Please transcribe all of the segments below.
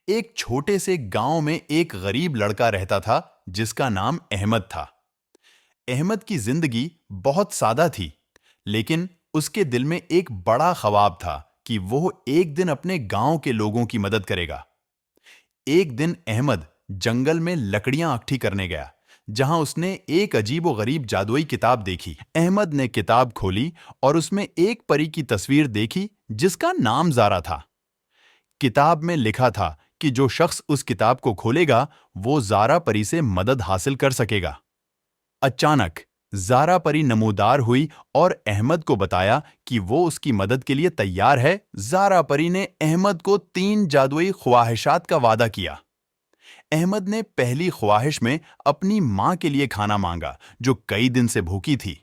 ایک چھوٹے سے گاؤں میں ایک غریب لڑکا رہتا تھا جس کا نام احمد تھا۔ احمد کی زندگی بہت سادہ تھی، لیکن اس کے دل میں ایک بڑا خواب تھا کہ وہ ایک دن اپنے گاؤں کے لوگوں کی مدد کرے گا۔ ایک دن احمد جنگل میں لکڑیاں اکٹھی کرنے گیا، جہاں اس نے ایک عجیب و غریب جادوئی کتاب دیکھی۔ احمد نے کتاب کھولی اور اس میں ایک پری کی تصویر دیکھی جس کا نام زارا تھا۔ کتاب میں لکھا تھا کہ جو شخص اس کتاب کو کھولے گا وہ زارا پری سے مدد حاصل کر سکے گا۔ اچانک زارا پری نمودار ہوئی اور احمد کو بتایا کہ وہ اس کی مدد کے لیے تیار ہے۔ زارا پری نے احمد کو 3 جادوئی خواہشات کا وعدہ کیا۔ احمد نے پہلی خواہش میں اپنی ماں کے لیے کھانا مانگا جو کئی دن سے بھوکی تھی۔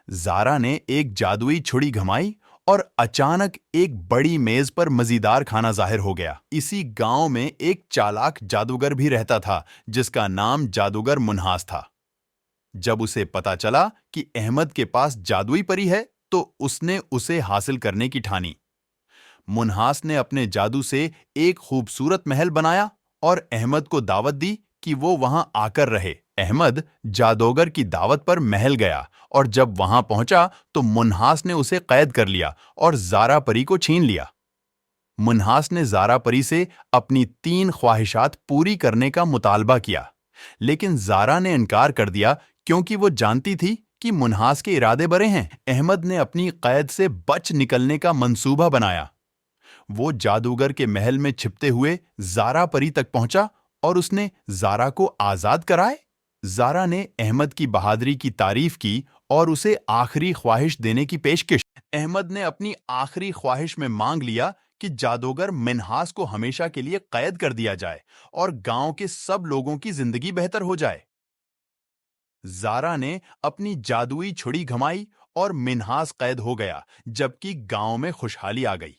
زارا نے ایک جادوئی چھڑی گھمائی اور اچانک ایک بڑی میز پر مزیدار کھانا ظاہر ہو گیا۔ اسی گاؤں میں ایک چالاک جادوگر بھی رہتا تھا جس کا نام جادوگر منہاس تھا۔ جب اسے پتا چلا کہ احمد کے پاس جادوئی پری ہے تو اس نے اسے حاصل کرنے کی ٹھانی۔ منہاس نے اپنے جادو سے ایک خوبصورت محل بنایا اور احمد کو دعوت دی کہ وہ وہاں آ کر رہے۔ احمد جادوگر کی دعوت پر محل گیا اور جب وہاں پہنچا تو منہاس نے اسے قید کر لیا اور زارا پری کو چھین لیا۔ منہاس نے زارا پری سے اپنی 3 خواہشات پوری کرنے کا مطالبہ کیا، لیکن زارا نے انکار کر دیا کیونکہ وہ جانتی تھی کہ منہاس کے ارادے برے ہیں۔ احمد نے اپنی قید سے بچ نکلنے کا منصوبہ بنایا۔ وہ جادوگر کے محل میں چھپتے ہوئے زارا پری تک پہنچا اور اس نے زارا کو آزاد کرائے۔ زارا نے احمد کی بہادری کی تعریف کی اور اسے آخری خواہش دینے کی پیشکش۔ احمد نے اپنی آخری خواہش میں مانگ لیا کہ جادوگر منہاس کو ہمیشہ کے لیے قید کر دیا جائے اور گاؤں کے سب لوگوں کی زندگی بہتر ہو جائے۔ زارا نے اپنی جادوئی چھڑی گھمائی اور منہاس قید ہو گیا، جبکہ گاؤں میں خوشحالی آ گئی۔